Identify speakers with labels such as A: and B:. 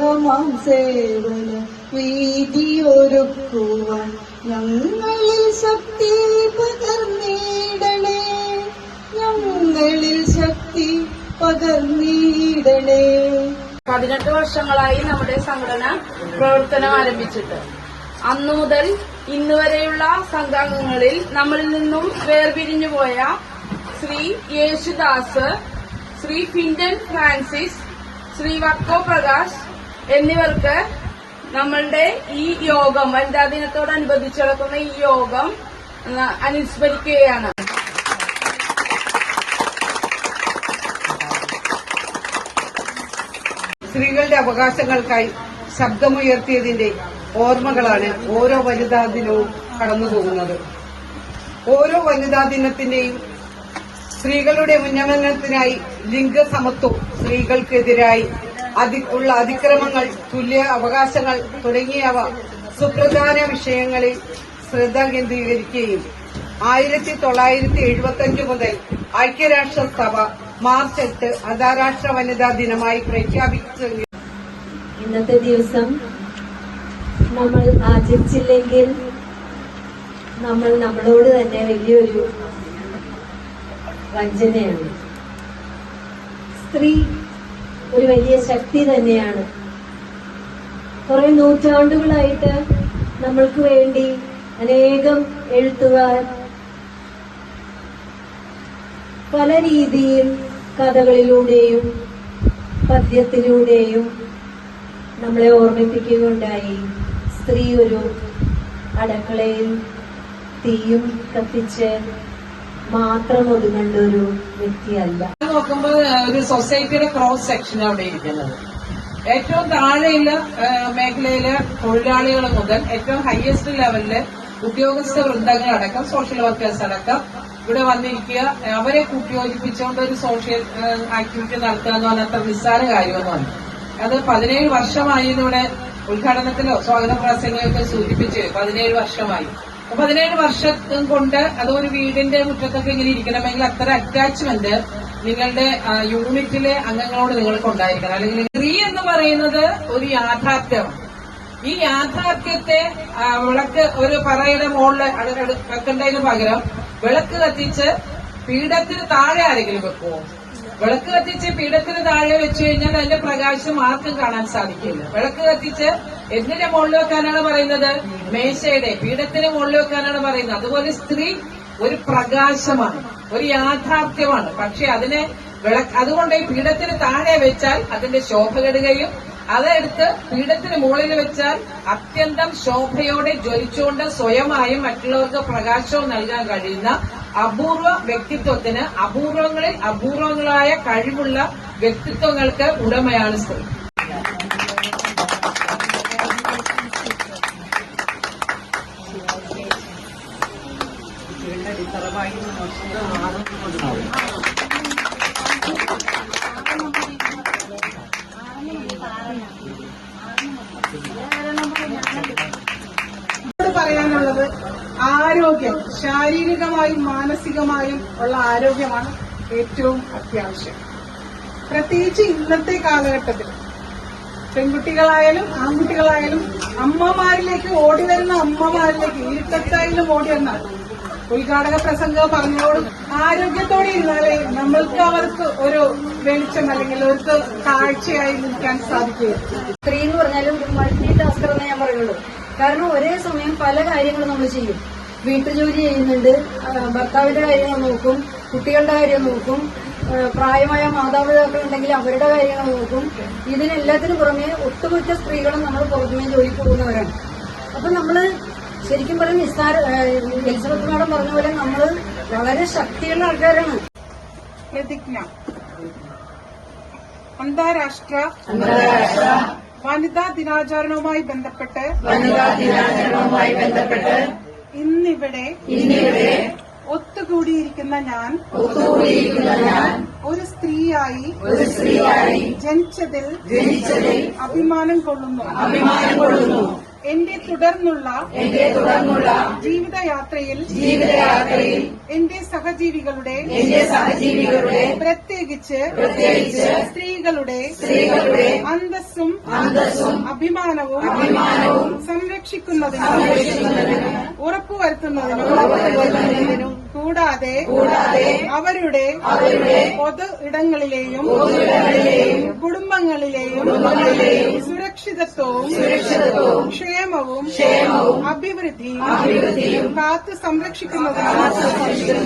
A: സ്നേഹമാം സേവന വീതിയൊരുക്കുവാൻ ഞങ്ങളിൽ ശക്തി പകർന്നിടണേ, ഞങ്ങളിൽ ശക്തി പകർന്നിടണേ.
B: 18 വർഷങ്ങളായി നമ്മുടെ സംഘടന പ്രവർത്തനം ആരംഭിച്ചിട്ട്. അന്നു മുതൽ ഇന്ന് വരെയുള്ള സംഘാംഗങ്ങളിൽ നമ്മളിൽ നിന്നും വേർപിരിഞ്ഞുപോയ ശ്രീ യേശുദാസ്, ശ്രീ ഫിൻഡൻ ഫ്രാൻസിസ്, ശ്രീ വക്കോ പ്രകാശ് എന്നിവർക്ക് നമ്മളുടെ ഈ യോഗം, വനിതാ ദിനത്തോടനുബന്ധിച്ച് നടക്കുന്ന ഈ യോഗം അനുസ്മരിക്കുകയാണ്.
C: സ്ത്രീകളുടെ അവകാശങ്ങൾക്കായി ശബ്ദമുയർത്തിയതിന്റെ ഓർമ്മകളാണ് ഓരോ വനിതാ ദിനവും കടന്നുപോകുന്നത്. ഓരോ വനിതാ ദിനത്തിന്റെയും സ്ത്രീകളുടെ ഉന്നമനത്തിനായി ലിംഗസമത്വം, സ്ത്രീകൾക്കെതിരായി ഉള്ള അതിക്രമങ്ങൾ, തുല്യ അവകാശങ്ങൾ തുടങ്ങിയവ സുപ്രധാന വിഷയങ്ങളിൽ ശ്രദ്ധ കേന്ദ്രീകരിക്കുകയും 1975 മുതൽ ഐക്യരാഷ്ട്രസഭ മാർച്ച് 8 അന്താരാഷ്ട്ര വനിതാ ദിനമായി പ്രഖ്യാപിച്ചെങ്കിൽ
D: ഇന്നത്തെ ദിവസം നമ്മൾ ആചരിച്ചില്ലെങ്കിൽ നമ്മൾ നമ്മളോട് തന്നെ വലിയൊരു വഞ്ചനയാണ്. സ്ത്രീ ഒരു വലിയ ശക്തി തന്നെയാണ്. കുറെ നൂറ്റാണ്ടുകളായിട്ട് നമ്മൾക്ക് വേണ്ടി അനേകം എഴുത്തുകാർ പല രീതിയിൽ കഥകളിലൂടെയും പദ്യത്തിലൂടെയും നമ്മളെ ഓർമ്മിപ്പിക്കുകയുണ്ടായി. സ്ത്രീ ഒരു അടുക്കളയിൽ തീയും കത്തിച്ച് മാത്രം ഒതുങ്ങേണ്ട ഒരു വ്യക്തിയല്ല.
C: നോക്കുമ്പോൾ ഒരു സൊസൈറ്റിയുടെ ക്രോസ് സെക്ഷൻ അവിടെ ഇരിക്കുന്നത്. ഏറ്റവും താഴെയുള്ള മേഖലയിലെ തൊഴിലാളികൾ മുതൽ ഏറ്റവും ഹയസ്റ്റ് ലെവലില് ഉദ്യോഗസ്ഥ വൃന്ദങ്ങളടക്കം സോഷ്യൽ വർക്കേഴ്സ് അടക്കം ഇവിടെ വന്നിരിക്കുക. അവരെ കൂട്ടിയോജിപ്പിച്ചുകൊണ്ട് ഒരു സോഷ്യൽ ആക്ടിവിറ്റി നടത്തുക എന്ന് പറഞ്ഞാൽ അത്ര നിസ്സാര കാര്യമൊന്നുമല്ല. അത് 17 വർഷമായി ഇവിടെ ഉദ്ഘാടനത്തിലോ സ്വാഗത പ്രസംഗമൊക്കെ സൂചിപ്പിച്ച് 17 വർഷമായി. 17 വർഷം കൊണ്ട് അതൊരു വീടിന്റെ മുറ്റത്തൊക്കെ ഇങ്ങനെ ഇരിക്കണമെങ്കിൽ അത്ര അറ്റാച്ച്മെന്റ് നിങ്ങളുടെ യൂണിറ്റിലെ അംഗങ്ങളോട് നിങ്ങൾക്ക് ഉണ്ടായിരിക്കണം. അല്ലെങ്കിൽ സ്ത്രീ എന്ന് പറയുന്നത് ഒരു യാഥാർത്ഥ്യമാണ്. ഈ യാഥാർത്ഥ്യത്തെ വിളക്ക് ഒരു പറയുടെ മുകളിൽ വെക്കേണ്ടതിന് പകരം വിളക്ക് കത്തിച്ച് പീഠത്തിന് താഴെ ആരെങ്കിലും വെക്കുമോ? വിളക്ക് കത്തിച്ച് പീഠത്തിന് താഴെ വെച്ചു കഴിഞ്ഞാൽ അതിന്റെ പ്രകാശം ആർക്കും കാണാൻ സാധിക്കില്ല. വിളക്ക് കത്തിച്ച് എന്തിന്റെ മുകളിൽ വെക്കാനാണ് പറയുന്നത്? മേശയുടെ, പീഠത്തിന് മുകളിൽ വെക്കാനാണ് പറയുന്നത്. അതുപോലെ സ്ത്രീ ഒരു പ്രകാശമാണ്, ഒരു യാഥാർത്ഥ്യമാണ്. പക്ഷെ അതിനെ അതുകൊണ്ട് ഈ പീഠത്തിന് താഴെ വെച്ചാൽ അതിന്റെ ശോഭ കെടുകയും അതെടുത്ത് പീഠത്തിന് മുകളിൽ വെച്ചാൽ അത്യന്തം ശോഭയോടെ ജ്വലിച്ചുകൊണ്ട് സ്വയമായും മറ്റുള്ളവർക്ക് പ്രകാശവും നൽകാൻ കഴിയുന്ന അപൂർവ വ്യക്തിത്വത്തിന്, അപൂർവങ്ങളിൽ അപൂർവങ്ങളായ കഴിവുള്ള വ്യക്തിത്വങ്ങൾക്ക് ഉടമയാണ് സ്ത്രീ.
E: പറയാനുള്ളത് ആരോഗ്യം, ശാരീരികമായും മാനസികമായും ഉള്ള ആരോഗ്യമാണ് ഏറ്റവും അത്യാവശ്യം. പ്രത്യേകിച്ച് ഇന്നത്തെ കാലഘട്ടത്തിൽ പെൺകുട്ടികളായാലും ആൺകുട്ടികളായാലും അമ്മമാരിലേക്ക് ഓടി വരുന്ന അമ്മമാരിലേക്ക് ഇരുട്ടത്തായാലും ഓടി വരുന്ന ഉദ്ഘാടക പ്രസംഗം പറഞ്ഞോടും ആരോഗ്യത്തോടെ ഇരുന്നാലേ നമ്മൾക്ക് അവർക്ക് ഒരു വെളിച്ചം അല്ലെങ്കിൽ അവർക്ക് കാഴ്ചയായി നിൽക്കാൻ സാധിക്കുകയുള്ളൂ.
D: സ്ത്രീ എന്ന് പറഞ്ഞാൽ ഒരു മൾട്ടി ടാസ്കർ എന്ന് ഞാൻ പറയുള്ളൂ. കാരണം ഒരേ സമയം പല കാര്യങ്ങളും നമ്മൾ ചെയ്യും. വീട്ടുജോലി ചെയ്യുന്നുണ്ട്, ഭർത്താവിന്റെ കാര്യങ്ങൾ നോക്കും, കുട്ടികളുടെ കാര്യം നോക്കും, പ്രായമായ മാതാപിതാക്കൾ ഉണ്ടെങ്കിൽ അവരുടെ കാര്യങ്ങൾ നോക്കും. ഇതിനെല്ലാത്തിനും പുറമെ ഒട്ടുമിക്ക സ്ത്രീകളും നമ്മൾ പുറമേ ജോലിക്ക് പോകുന്നവരാണ്. അപ്പൊ നമ്മള് ശരിക്കും പറഞ്ഞ എലിസബത്ത് മാഡം പറഞ്ഞ പോലെ നമ്മള് വളരെ ശക്തിയുള്ള ആൾക്കാരാണ്.
E: പ്രതിജ്ഞ. അന്താരാഷ്ട്ര വനിതാ ദിനാചരണവുമായി ബന്ധപ്പെട്ട് ഇന്നിവിടെ ഒത്തുകൂടിയിരിക്കുന്ന ഞാൻ ഒരു സ്ത്രീയായി ജനിച്ചതിൽ അഭിമാനം കൊള്ളുന്നു. എന്റെ തുടർന്നുള്ള ജീവിതയാത്രയിൽ എന്റെ സഹജീവികളുടെ പ്രത്യേകിച്ച് സ്ത്രീകളുടെ അന്തസ്സും അഭിമാനവും സംരക്ഷിക്കുന്നതിനും ഉറപ്പുവരുത്തുന്നതിനും കൂടാതെ അവരുടെ പൊതു ഇടങ്ങളിലെയും കുടുംബങ്ങളിലെയും സുരക്ഷിതത്വവും ക്ഷേമവും അഭിവൃദ്ധിയും കാത്തു സംരക്ഷിക്കുന്നതിനും